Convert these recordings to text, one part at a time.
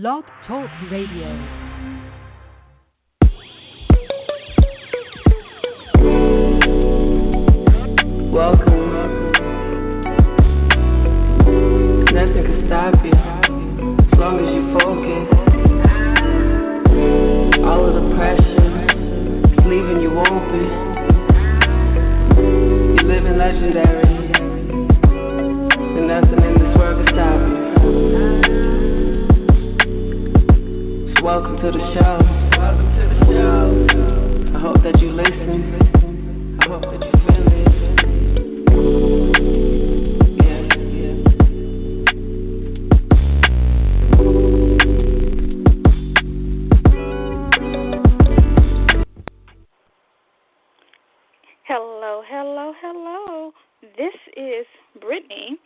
Blog Talk Radio. Welcome. Nothing can stop you as long as you focus. All of the pressure is leaving you open. You're living legendary, and nothing in this world can stop you. So welcome to the show. I hope that you listen. I hope that you feel it. Hello. This is Brittany.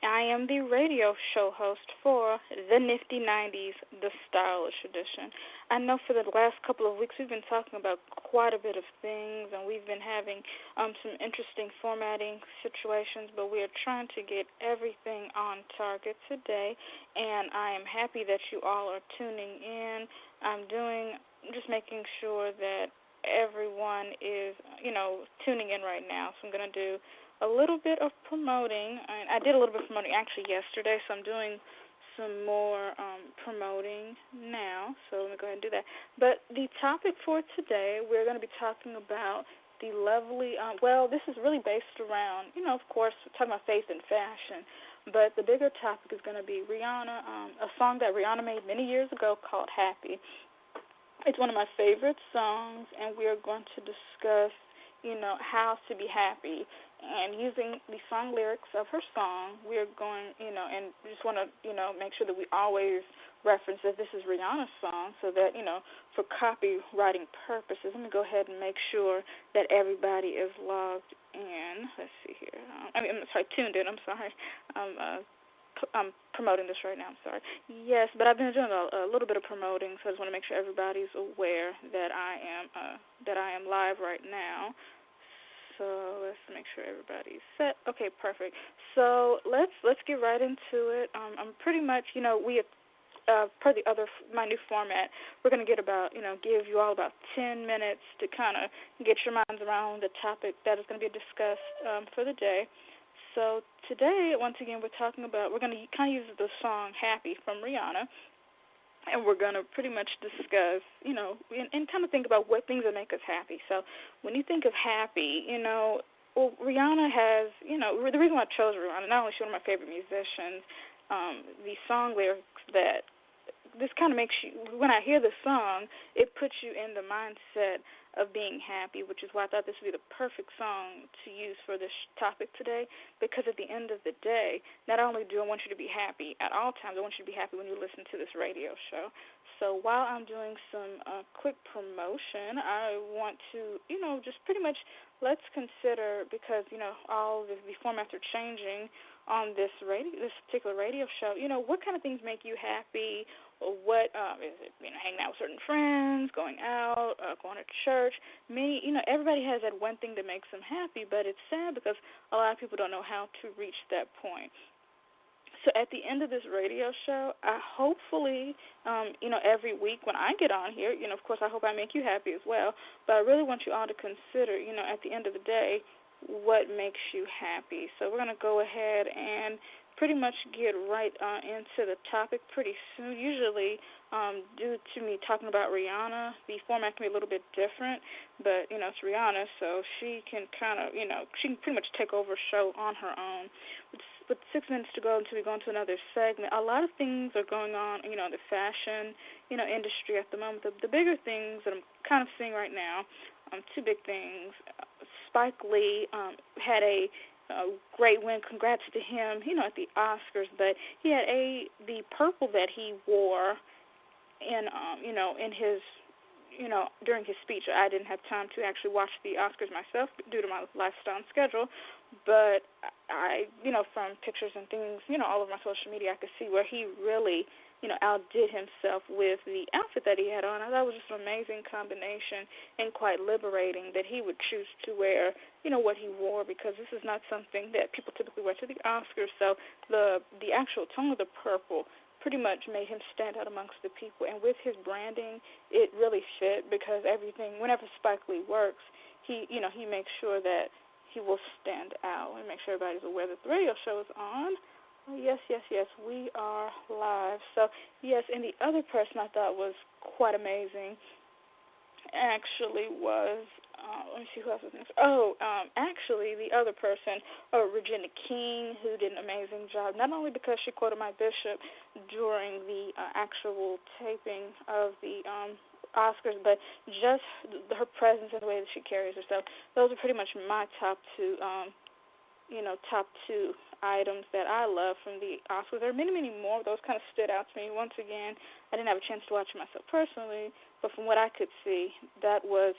I am the radio show host for the Nifty 90s, the Stylish Edition. I know for the last couple of weeks we've been talking about quite a bit of things, and we've been having some interesting formatting situations, but we are trying to get everything on target today, and I am happy that you all are tuning in. I'm just making sure that everyone is, tuning in right now. So I'm going to do a little bit of promoting. And I did a little bit of promoting actually yesterday, so I'm doing some more promoting now. So let me go ahead and do that. But the topic for today, we're going to be talking about the lovely, this is really based around, of course, we're talking about faith and fashion. But the bigger topic is going to be Rihanna, a song that Rihanna made many years ago called Happy. It's one of my favorite songs, and we are going to discuss, how to be happy. And using the song lyrics of her song, we are going, and we just want to, make sure that we always reference that this is Rihanna's song so that, for copywriting purposes, let me go ahead and make sure that everybody is logged in. Let's see here. Tuned in. I'm sorry. I'm promoting this right now. I'm sorry. Yes, but I've been doing a little bit of promoting, so I just want to make sure everybody's aware that I am live right now. So let's make sure everybody's set. Okay, perfect. So let's get right into it. I'm pretty much, we have per my new format, we're going to get give you all about 10 minutes to kind of get your minds around the topic that is going to be discussed for the day. So today, once again, we're going to kind of use the song Happy from Rihanna, and we're going to pretty much discuss, and kind of think about what things that make us happy. So when you think of happy, Rihanna has, the reason why I chose Rihanna, not only is she one of my favorite musicians, the song lyrics that this kind of makes you, when I hear the song, it puts you in the mindset of being happy, which is why I thought this would be the perfect song to use for this topic today, because at the end of the day, not only do I want you to be happy at all times, I want you to be happy when you listen to this radio show. So while I'm doing some quick promotion, I want to, just pretty much let's consider, because, all of the formats are changing on this particular radio show, what kind of things make you happy? Or what is it? Hanging out with certain friends, going out, going to church. Everybody has that one thing that makes them happy, but it's sad because a lot of people don't know how to reach that point. So at the end of this radio show, I hopefully, every week when I get on here, of course I hope I make you happy as well, but I really want you all to consider, at the end of the day, what makes you happy. So we're going to go ahead and pretty much get right into the topic pretty soon. Usually, due to me talking about Rihanna, the format can be a little bit different, but, it's Rihanna, so she can kind of, she can pretty much take over a show on her own. With 6 minutes to go until we go into another segment, a lot of things are going on, in the fashion, industry at the moment. The bigger things that I'm kind of seeing right now, two big things. Spike Lee had a great win. Congrats to him, at the Oscars. But he had the purple that he wore in, in his, during his speech. I didn't have time to actually watch the Oscars myself due to my lifestyle and schedule. But I, from pictures and things, all over my social media, I could see where he really, outdid himself with the outfit that he had on. I thought it was just an amazing combination and quite liberating that he would choose to wear, what he wore, because this is not something that people typically wear to the Oscars. So the actual tone of the purple pretty much made him stand out amongst the people. And with his branding, it really fit because everything, whenever Spike Lee works, he makes sure that he will stand out. We make sure everybody's aware that the radio show is on. Oh, yes, we are live. So, yes, and the other person I thought was quite amazing actually was, let me see who else was next. Actually, the other person, Regina King, who did an amazing job, not only because she quoted my bishop during the actual taping of the Oscars, but just her presence and the way that she carries herself. Those are pretty much my top two items that I love from the Oscars. There are many, many more. Those kind of stood out to me. Once again, I didn't have a chance to watch it myself personally, but from what I could see, that was,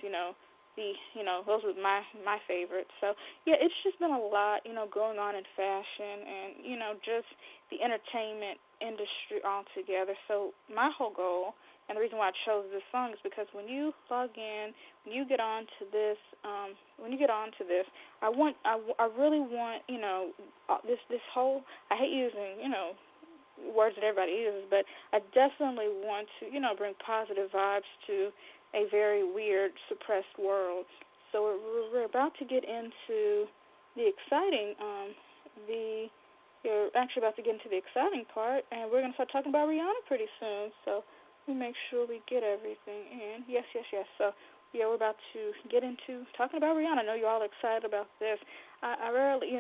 those were my favorites. So, yeah, it's just been a lot, going on in fashion and, just the entertainment industry altogether. So my whole goal, and the reason why I chose this song is because when you log in, when you get onto this, I really want, this whole, I hate using, words that everybody uses, but I definitely want to, bring positive vibes to a very weird, suppressed world. So we're about to get into the exciting, you're actually about to get into the exciting part, and we're going to start talking about Rihanna pretty soon. So we make sure we get everything in. Yes. So, yeah, we're about to get into talking about Rihanna. I know you're all excited about this. I rarely,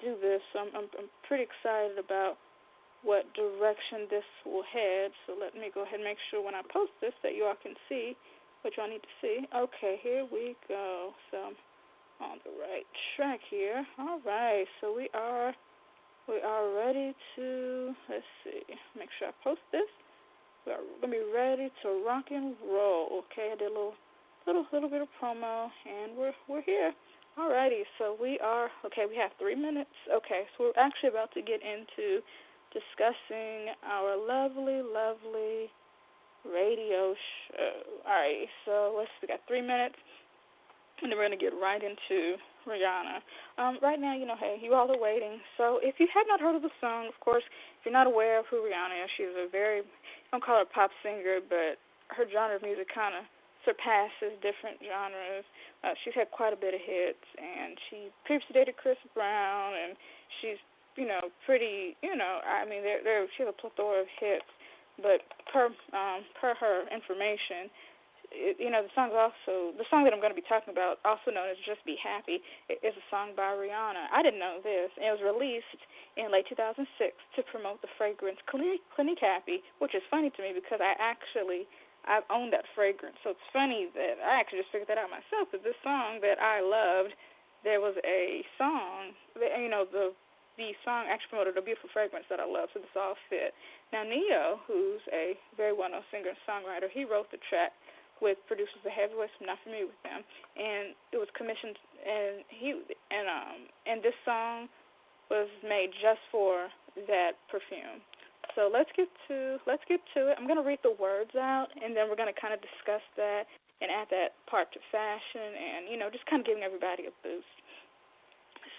do this, so I'm pretty excited about what direction this will head. So let me go ahead and make sure when I post this that you all can see what y'all need to see. Okay, here we go. So I'm on the right track here. All right, so we are ready to, let's see, make sure I post this. We're going to be ready to rock and roll. Okay, I did a little bit of promo, and we're here. Alrighty, so we have 3 minutes. Okay, so we're actually about to get into discussing our lovely, lovely radio show. Alright, so we got 3 minutes, and then we're going to get right into Rihanna. Right now, hey, you all are waiting. So if you have not heard of the song, of course, if you're not aware of who Rihanna is, she's a very, I don't call her a pop singer, but her genre of music kind of surpasses different genres. She's had quite a bit of hits, and she previously dated Chris Brown, and she's, pretty, she has a plethora of hits, but per her information, the song that I'm going to be talking about, also known as Just Be Happy, is a song by Rihanna. I didn't know this. It was released in late 2006 to promote the fragrance Clinique Happy, which is funny to me because I've owned that fragrance. So it's funny that I actually just figured that out myself, that this song that I loved, there was a song, the song actually promoted a beautiful fragrance that I love, so this all fit. Now, Neo, who's a very well-known singer and songwriter, he wrote the track with producers The Heavyweights. I'm not familiar with them, and it was commissioned, and this song was made just for that perfume. So let's get to it. I'm going to read the words out, and then we're going to kind of discuss that and add that part to fashion and, just kind of giving everybody a boost.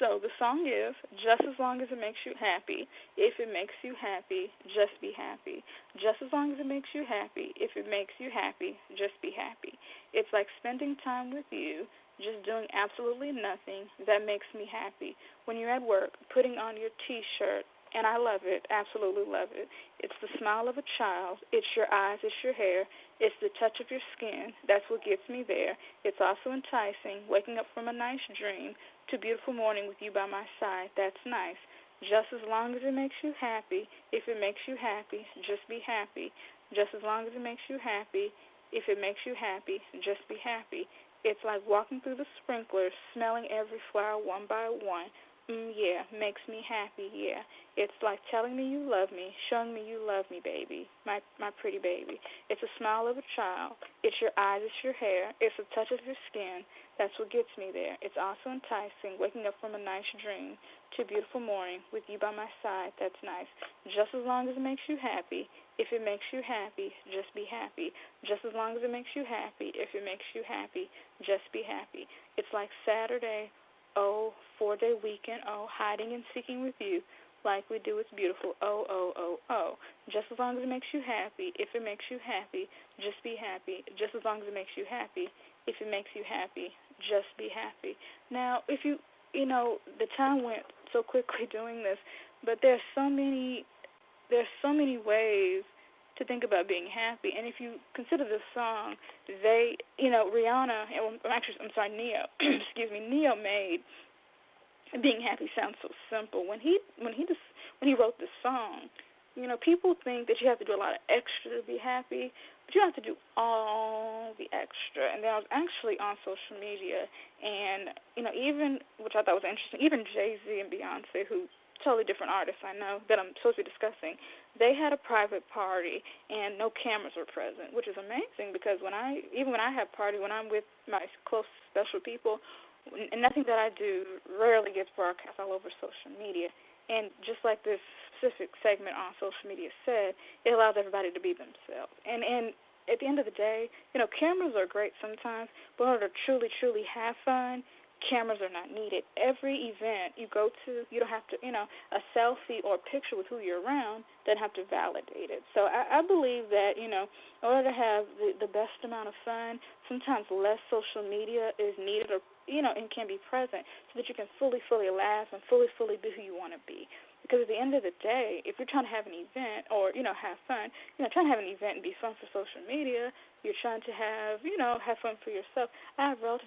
So the song is, just as long as it makes you happy, if it makes you happy, just be happy. Just as long as it makes you happy, if it makes you happy, just be happy. It's like spending time with you, just doing absolutely nothing that makes me happy. When you're at work, putting on your T-shirt, and I love it, absolutely love it. It's the smile of a child. It's your eyes, it's your hair. It's the touch of your skin. That's what gets me there. It's also enticing, waking up from a nice dream to a beautiful morning with you by my side. That's nice. Just as long as it makes you happy, if it makes you happy, just be happy. Just as long as it makes you happy, if it makes you happy, just be happy. It's like walking through the sprinklers, smelling every flower one by one. Yeah, makes me happy, yeah. It's like telling me you love me, showing me you love me, baby, my pretty baby. It's a smile of a child. It's your eyes, it's your hair. It's the touch of your skin. That's what gets me there. It's also enticing, waking up from a nice dream to a beautiful morning with you by my side. That's nice. Just as long as it makes you happy. If it makes you happy, just be happy. Just as long as it makes you happy. If it makes you happy, just be happy. It's like Saturday, 4-day weekend, hiding and seeking with you. like we do, it's beautiful. Oh, oh, oh, oh. Just as long as it makes you happy. If it makes you happy, just be happy. Just as long as it makes you happy. If it makes you happy, just be happy. Now, if the time went so quickly doing this, but there's so many ways to think about being happy. And if you consider this song, Rihanna, I'm sorry, Neo, excuse me, Neo made being happy sounds so simple. When he wrote this song, people think that you have to do a lot of extra to be happy, but you don't have to do all the extra. And then I was actually on social media, and even, which I thought was interesting, even Jay-Z and Beyonce, who totally different artists I know that I'm supposed to be discussing, they had a private party and no cameras were present, which is amazing because when I have party, when I'm with my close special people, and nothing that I do rarely gets broadcast all over social media. And just like this specific segment on social media said, it allows everybody to be themselves. And at the end of the day, cameras are great sometimes, but in order to truly, truly have fun, cameras are not needed. Every event you go to, you don't have to, a selfie or a picture with who you're around doesn't have to validate it. So I believe that, in order to have the best amount of fun, sometimes less social media is needed or, and can be present so that you can fully, fully laugh and fully, fully be who you want to be. Because at the end of the day, if you're trying to have an event or, have fun, trying to have an event and be fun for social media, you're trying to have, have fun for yourself. I have one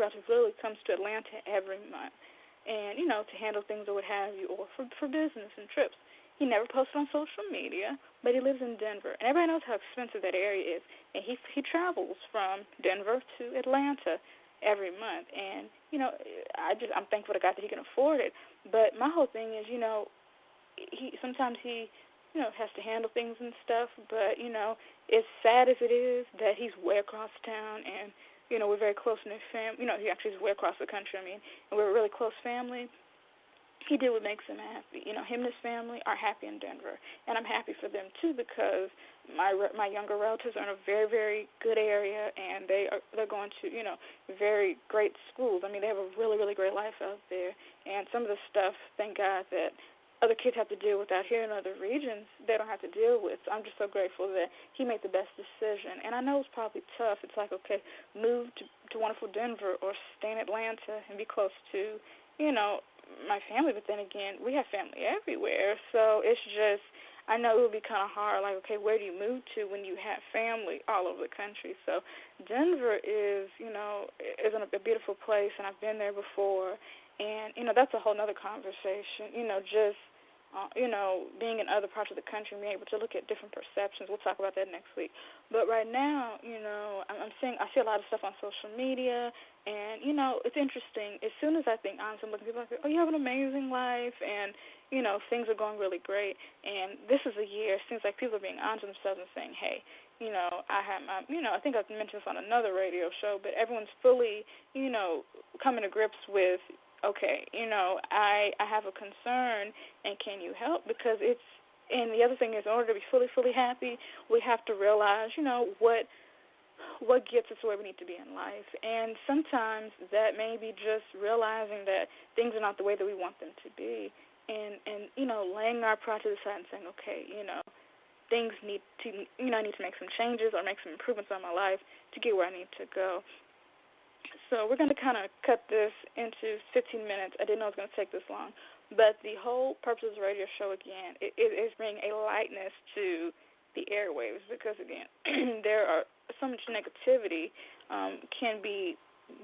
relative who literally comes to Atlanta every month and, to handle things or what have you, or for business and trips. He never posted on social media, but he lives in Denver. And everybody knows how expensive that area is. And he travels from Denver to Atlanta every month. And, I'm thankful to God that he can afford it. But my whole thing is, sometimes he has to handle things and stuff. But, as sad as it is that he's way across town and, we're very close-knit family. He actually is way across the country, and we're a really close family. He did what makes him happy. Him and his family are happy in Denver, and I'm happy for them too because my younger relatives are in a very, very good area, and they're going to very great schools. They have a really, really great life out there, and some of the stuff, thank God, that other kids have to deal with out here in other regions, they don't have to deal with. So I'm just so grateful that he made the best decision. And I know it's probably tough. It's like, okay, move to wonderful Denver or stay in Atlanta and be close to, my family. But then again, we have family everywhere. So it's just, I know it would be kind of hard. Like, okay, where do you move to when you have family all over the country? So Denver is, is a beautiful place, and I've been there before. And, that's a whole other conversation, just, being in other parts of the country and being able to look at different perceptions. We'll talk about that next week. But right now, I see a lot of stuff on social media, and, it's interesting. As soon as I think honestly, I'm looking at people like, oh, you have an amazing life, and, things are going really great. And this is a year, it seems like people are being honest with themselves and saying, hey, I think I've mentioned this on another radio show, but everyone's fully, coming to grips with, okay, I have a concern, and can you help? Because and the other thing is, in order to be fully, fully happy, we have to realize, what gets us where we need to be in life. And sometimes that may be just realizing that things are not the way that we want them to be, and laying our pride to the side and saying, okay, things need to, I need to make some changes or make some improvements on my life to get where I need to go. So we're going to kind of cut this into 15 minutes. I didn't know it was going to take this long. But the whole purpose of this radio show, again, is bringing a lightness to the airwaves because, again, there are so much negativity can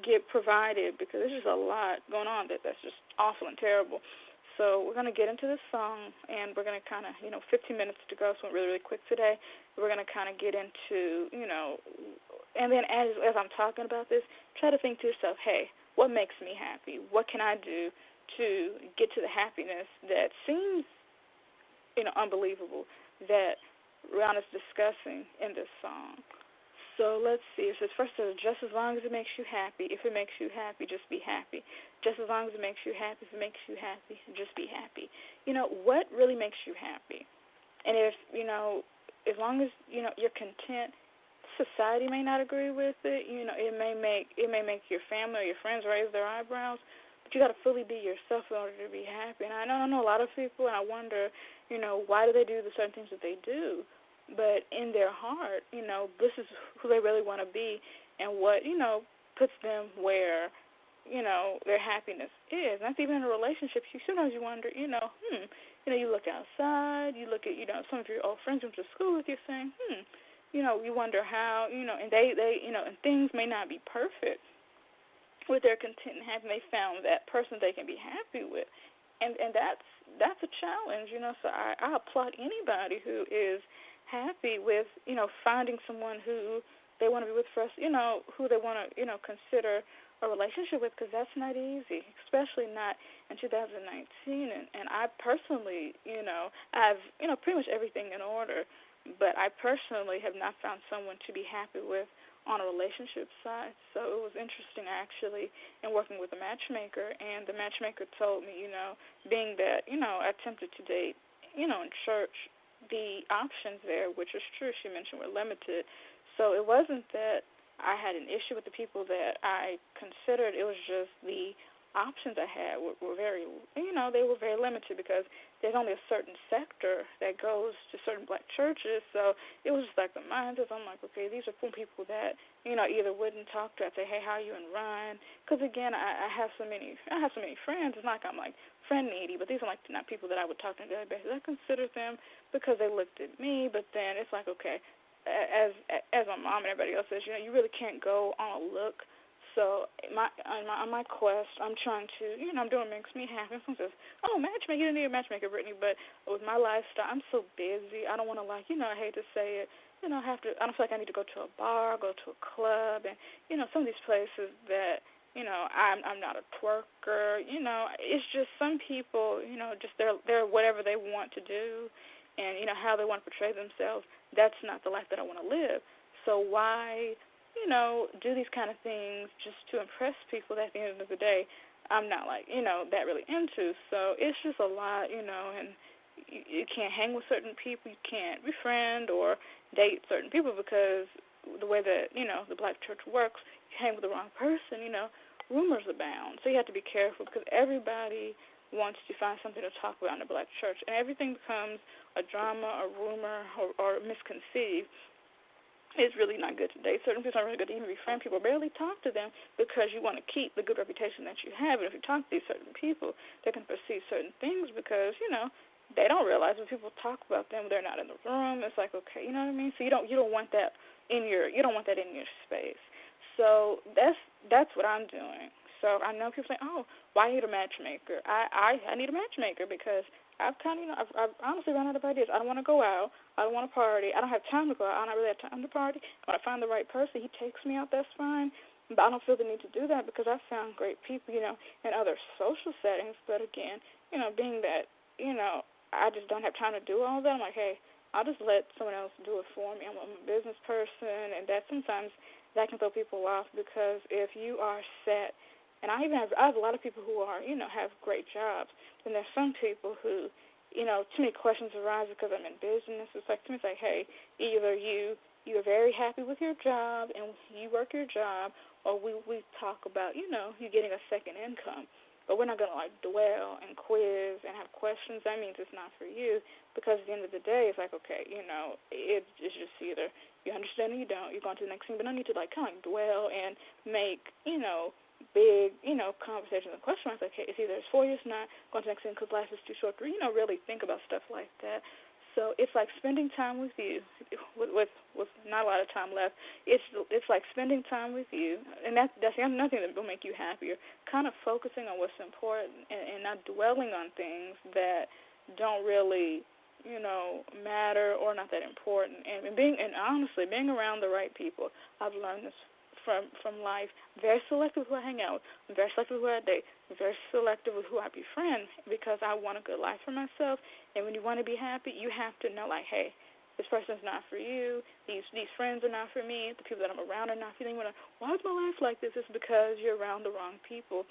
get provided because there's just a lot going on that's just awful and terrible. So we're going to get into this song, and we're going to kind of, 15 minutes to go, so it went really, really quick today. We're going to kind of get into, and then as I'm talking about this, try to think to yourself, hey, what makes me happy? What can I do to get to the happiness that seems, unbelievable that Rihanna's discussing in this song? So let's see. It says, first, just as long as it makes you happy. If it makes you happy, just be happy. Just as long as it makes you happy. If it makes you happy, just be happy. What really makes you happy? And if, as long as, you're content, society may not agree with it. It may make your family or your friends raise their eyebrows. But you got to fully be yourself in order to be happy. And I know a lot of people, and I wonder, why do they do the certain things that they do? But in their heart, this is who they really want to be, and what, puts them where, their happiness is. And that's even in a relationship. Sometimes you wonder, you look outside, you look at, some of your old friends you went to school with, you're saying, you wonder how, and they, and things may not be perfect, with their content and happy, they found that person they can be happy with, and that's a challenge, So I applaud anybody who is happy with, finding someone who they want to be with first, who they want to, consider a relationship with, because that's not easy, especially not in 2019. And I personally, I have, pretty much everything in order, but I personally have not found someone to be happy with on a relationship side. So it was interesting, actually, in working with a matchmaker, and the matchmaker told me, being that, I attempted to date, in church, the options there, which is true, she mentioned, were limited. So it wasn't that I had an issue with the people that I considered, it was just the options I had were very, they were very limited, because there's only a certain sector that goes to certain black churches. So it was just like the mindset. I'm like, okay, these are people that, either wouldn't talk to. I'd say, hey, how are you, and run. Because again, I have so many friends. It's not like I'm like friend needy, but these are like not people that I would talk to on a daily basis. I consider them because they looked at me, but then it's like, okay, as my mom and everybody else says, you really can't go on a look. So on my quest, I'm trying to, I'm doing what makes me happy. Someone says, oh, matchmaker, you didn't need a matchmaker, Brittany, but with my lifestyle, I'm so busy. I don't want to, I hate to say it, I don't feel like I need to go to a bar, go to a club, and, some of these places that, I'm not a twerker, it's just some people, just they're whatever they want to do, and, how they want to portray themselves. That's not the life that I want to live. So why do these kind of things just to impress people that at the end of the day I'm not that really into. So it's just a lot, and you can't hang with certain people, you can't befriend or date certain people, because the way that, the black church works, you hang with the wrong person, rumors abound. So you have to be careful, because everybody wants to find something to talk about in the black church, and everything becomes a drama, a rumor, or misconceived. It's really not good to date certain people. It's not really good to even befriend people, barely talk to them, because you want to keep the good reputation that you have. And if you talk to these certain people, they can perceive certain things, because, they don't realize when people talk about them, they're not in the room. It's like, okay, you know what I mean? So you don't want that in your space. So that's what I'm doing. So I know people say, oh, why need a matchmaker? I need a matchmaker because I've kind of, I've honestly run out of ideas. I don't want to go out. I don't want to party. I don't have time to go out. I don't really have time to party. When I find the right person, he takes me out, that's fine. But I don't feel the need to do that, because I've found great people, in other social settings. But again, being that, I just don't have time to do all that, I'm like, hey, I'll just let someone else do it for me. I'm a business person, and that sometimes that can throw people off, because if you are set, and I have a lot of people who are, have great jobs, and there's some people who, too many questions arise because I'm in business. It's like, to me, it's like, hey, either you're very happy with your job and you work your job, or we talk about, you getting a second income. But we're not going to, dwell and quiz and have questions. That means it's not for you, because at the end of the day, it's like, okay, it's just either you understand or you don't. You're going to the next thing, but I need to, kind of dwell and make, big, conversations and questions. Like, hey, it's either it's for you, it's not, going to the next thing because life is too short to, really think about stuff like that. So it's like spending time with you, with not a lot of time left. It's like spending time with you, and that's nothing that will make you happier. Kind of focusing on what's important and not dwelling on things that don't really, matter or not that important. And honestly, being around the right people. I've learned this from life. Very selective with who I hang out with. I'm very selective with who I date. I'm very selective with who I befriend, because I want a good life for myself. And when you want to be happy, you have to know, hey, this person's not for you. These friends are not for me. The people that I'm around are not for you. Why is my life like this? It's because you're around the wrong people.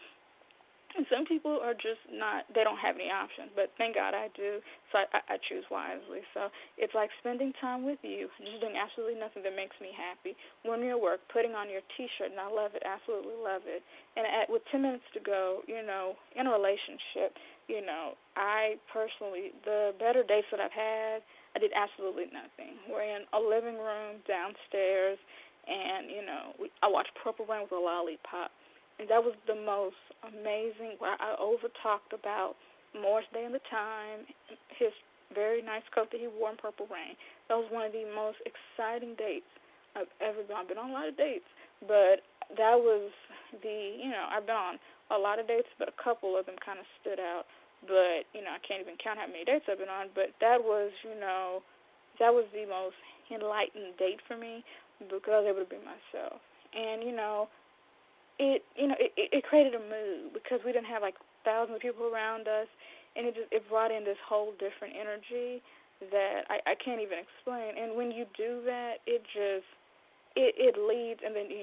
And some people are just not, they don't have any options, but thank God I do, so I choose wisely. So it's like spending time with you, just doing absolutely nothing that makes me happy. When you're at work, putting on your T-shirt, and I love it, absolutely love it. And with 10 minutes to go, in a relationship, I personally, the better dates that I've had, I did absolutely nothing. We're in a living room downstairs, and, I watched Purple Rain with a lollipop. And that was the most amazing, where I over-talked about Morris Day and the Time, his very nice coat that he wore in Purple Rain. That was one of the most exciting dates I've ever been on. I've been on a lot of dates, but that was I've been on a lot of dates, but a couple of them kind of stood out. But, I can't even count how many dates I've been on, but that was the most enlightened date for me because I was able to be myself. And, it created a mood because we didn't have like thousands of people around us, and it brought in this whole different energy that I can't even explain. And when you do that, it leads, and then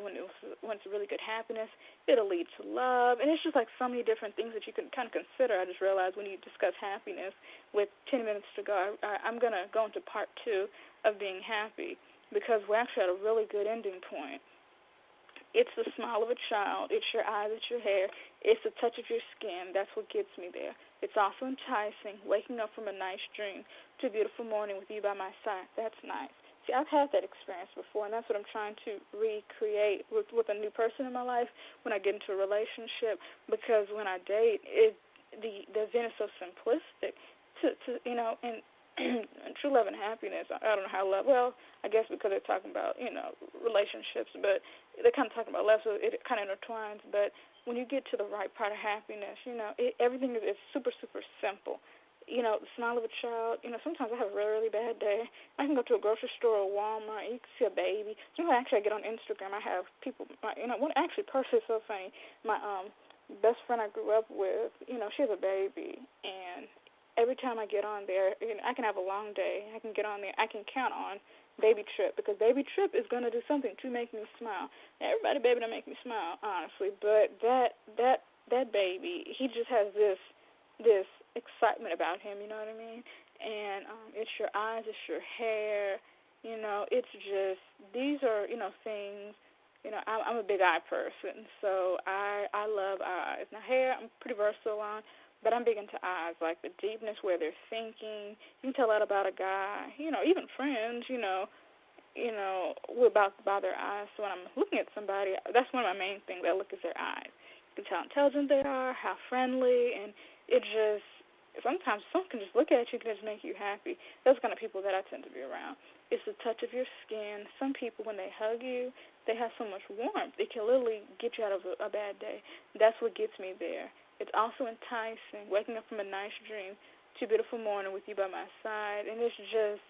when it's really good happiness, it'll lead to love, and it's just like so many different things that you can kind of consider. I just realized when you discuss happiness, with 10 minutes to go, I'm gonna go into part 2 of being happy because we're actually at a really good ending point. It's the smile of a child. It's your eyes. It's your hair. It's the touch of your skin. That's what gets me there. It's also enticing, waking up from a nice dream to a beautiful morning with you by my side. That's nice. See, I've had that experience before, and that's what I'm trying to recreate with a new person in my life when I get into a relationship, because when I date, the event is so simplistic and true love and happiness. I don't know how love. Well, I guess because they're talking about relationships, but they're kind of talking about love, so it kind of intertwines. But when you get to the right part of happiness, everything is super super simple. The smile of a child. Sometimes I have a really really bad day. I can go to a grocery store or Walmart, and you can see a baby. Sometimes actually I get on Instagram. I have people. One actually personally so funny. My best friend I grew up with. She has a baby, and every time I get on there, I can have a long day. I can get on there. I can count on Baby Trip because Baby Trip is going to do something to make me smile. Now, everybody, baby, don't make me smile, honestly, but that baby, he just has this excitement about him. You know what I mean? And it's your eyes, it's your hair. It's just these are things. I'm a big eye person, so I love eyes. Now, hair, I'm pretty versatile on. But I'm big into eyes, like the deepness where they're thinking. You can tell that about a guy. Even friends, we're about by their eyes. So when I'm looking at somebody, that's one of my main things. I look at their eyes. You can tell how intelligent they are, how friendly, and it just, sometimes someone can just look at you and just make you happy. Those kind of people that I tend to be around. It's the touch of your skin. Some people, when they hug you, they have so much warmth. It can literally get you out of a bad day. That's what gets me there. It's also enticing, waking up from a nice dream to a beautiful morning with you by my side. And it's just,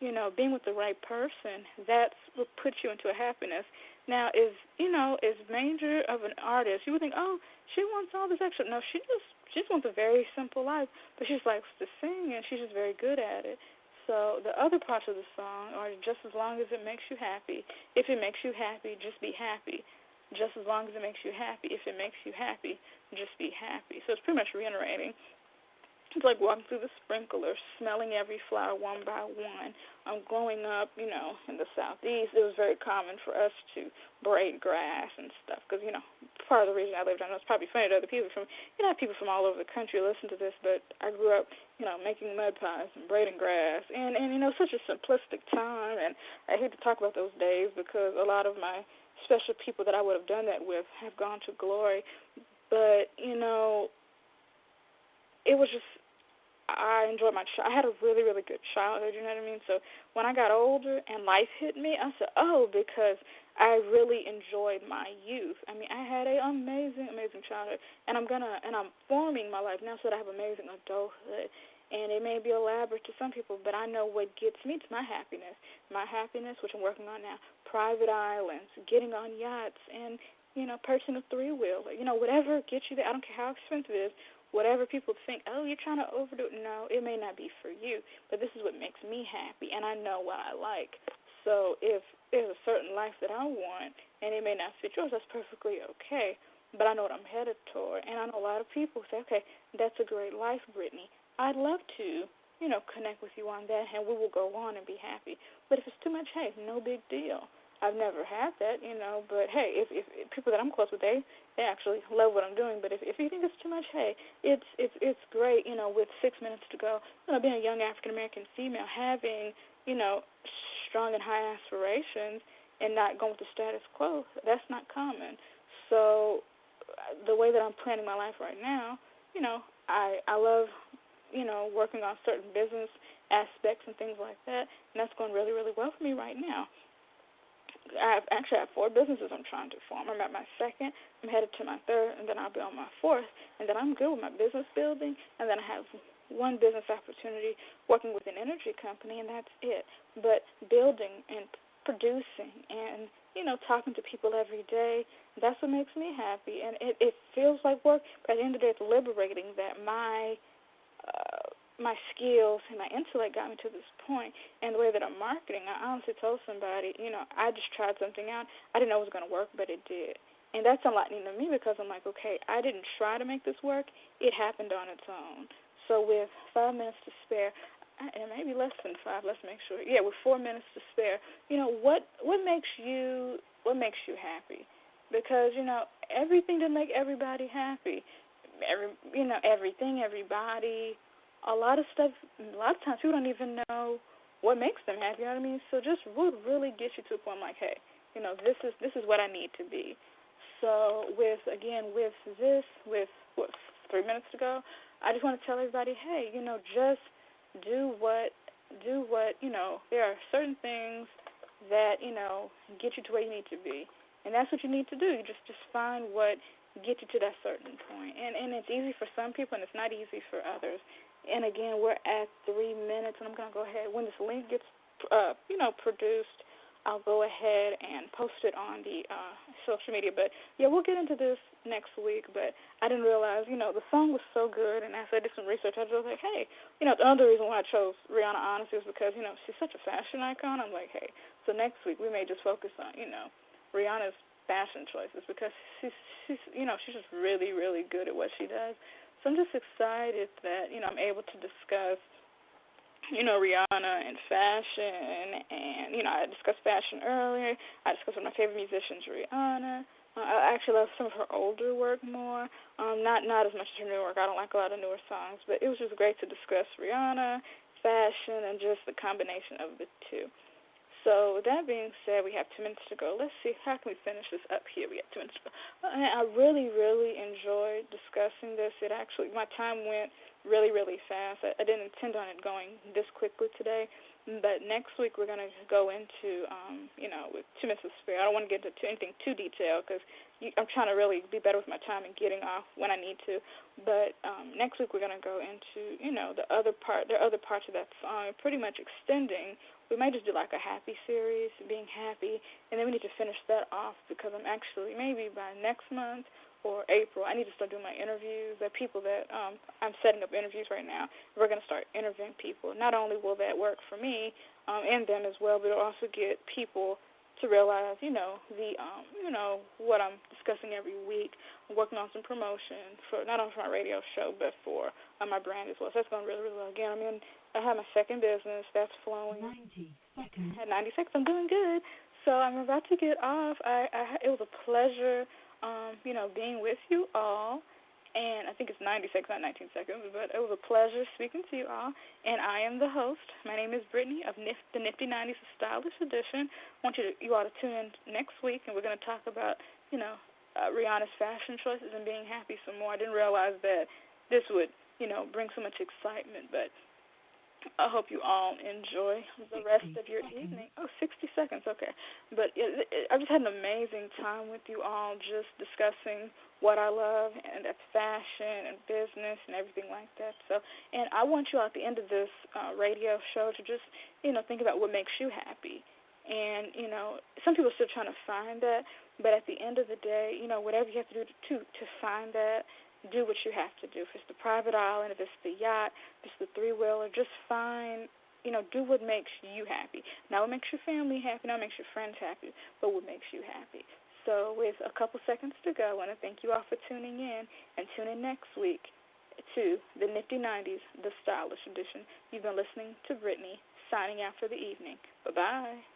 being with the right person, that's what puts you into a happiness. Now, is Major of an artist, you would think, oh, she wants all this extra. No, she just wants a very simple life, but she just likes to sing, and she's just very good at it. So the other parts of the song are just as long as it makes you happy. If it makes you happy, just be happy. Just as long as it makes you happy. If it makes you happy, just be happy. So it's pretty much reiterating. It's like walking through the sprinklers, smelling every flower one by one. Growing up, in the Southeast, it was very common for us to braid grass and stuff because, part of the reason I lived on it was probably funny to other people people from all over the country listen to this, but I grew up, making mud pies and braiding grass and such a simplistic time, and I hate to talk about those days because a lot of my special people that I would have done that with have gone to glory, but, it was just, I enjoyed I had a really, really good childhood, you know what I mean? So when I got older and life hit me, I said, oh, because I really enjoyed my youth. I mean, I had an amazing, amazing childhood, and I'm forming my life now so that I have amazing adulthood. And it may be elaborate to some people, but I know what gets me to my happiness. My happiness, which I'm working on now, private islands, getting on yachts, and, purchasing a three-wheeler. Whatever gets you there, I don't care how expensive it is. Whatever people think, oh, you're trying to overdo it. No, it may not be for you, but this is what makes me happy, and I know what I like. So if there's a certain life that I want, and it may not fit yours, that's perfectly okay. but I know what I'm headed toward. And I know a lot of people say, okay, that's a great life, Brittany. I'd love to, connect with you on that, and we will go on and be happy. But if it's too much, hey, no big deal. I've never had that, but hey, if people that I'm close with, they actually love what I'm doing. But if you think it's too much, hey, it's great, with 6 minutes to go. Being a young African American female, having, strong and high aspirations and not going with the status quo, that's not common. So the way that I'm planning my life right now, I love, working on certain business aspects and things like that, and that's going really, really well for me right now. I have 4 businesses I'm trying to form. I'm at my second, I'm headed to my third, and then I'll be on my fourth, and then I'm good with my business building, and then I have one business opportunity working with an energy company, and that's it. But building and producing and, talking to people every day, that's what makes me happy. And it feels like work, but at the end of the day, it's liberating that my skills and my intellect got me to this point, and the way that I'm marketing, I honestly told somebody, I just tried something out. I didn't know it was going to work, but it did. And that's enlightening to me because I'm like, okay, I didn't try to make this work. It happened on its own. So with 5 minutes to spare, and maybe less than 5, let's make sure. Yeah, with 4 minutes to spare, what makes you happy? Because, everything to make everybody happy. Everything, everybody, a lot of stuff, a lot of times people don't even know what makes them happy, you know what I mean? So just would really get you to a point like, hey, this is what I need to be. So with this, what, 3 minutes to go, I just want to tell everybody, hey, just do what, there are certain things that, get you to where you need to be. And that's what you need to do. You just find what gets you to that certain point. And it's easy for some people, and it's not easy for others. And again, we're at 3 minutes, and I'm going to go ahead. When this link gets, produced, I'll go ahead and post it on the social media. But, yeah, we'll get into this next week. But I didn't realize, the song was so good. And after I did some research, I was like, hey, the other reason why I chose Rihanna, honestly, was because, she's such a fashion icon. I'm like, hey, so next week we may just focus on, Rihanna's fashion choices because she's just really, really good at what she does. So I'm just excited that, I'm able to discuss, Rihanna and fashion, and, I discussed fashion earlier. I discussed one of my favorite musicians, Rihanna. I actually love some of her older work more, not as much as her newer work. I don't like a lot of newer songs, but it was just great to discuss Rihanna, fashion, and just the combination of the two. So with that being said, we have 2 minutes to go. Let's see, how can we finish this up here? We have 2 minutes to go. I really, really enjoyed discussing this. My time went really, really fast. I didn't intend on it going this quickly today, but next week we're going to go into, with 2 minutes to spare. I don't want to get into anything too detailed because I'm trying to really be better with my time and getting off when I need to. But next week we're going to go into, the other parts of that song, pretty much extending. We might just do like a happy series, being happy, and then we need to finish that off because I'm actually, maybe by next month or April, I need to start doing my interviews. There are people that I'm setting up interviews right now. We're going to start interviewing people. Not only will that work for me and them as well, but it'll also get people to realize, what I'm discussing every week. I'm working on some promotion for not only for my radio show, but for my brand as well. So that's going really, really well. Again, I have my second business that's flowing. 90 seconds. At 90 seconds, I'm doing good. So I'm about to get off. It was a pleasure, being with you all. And I think it's 90 seconds, not 19 seconds, but it was a pleasure speaking to you all. And I am the host. My name is Brittany of the Nifty 90s Stylish Edition. I want you all to tune in next week, and we're going to talk about, Rihanna's fashion choices and being happy some more. I didn't realize that this would, bring so much excitement, but I hope you all enjoy the rest of your evening. Oh, 60 seconds, okay. But I just had an amazing time with you all just discussing what I love, and that's fashion and business and everything like that. So, and I want you all at the end of this radio show to just, think about what makes you happy. And, some people are still trying to find that, but at the end of the day, whatever you have to do to find that, do what you have to do. If it's the private island, if it's the yacht, if it's the three-wheeler, just find, do what makes you happy. Not what makes your family happy, not what makes your friends happy, but what makes you happy. So with a couple seconds to go, I want to thank you all for tuning in, and tune in next week to the Nifty 90s, the Stylish Edition. You've been listening to Brittany, signing out for the evening. Bye-bye.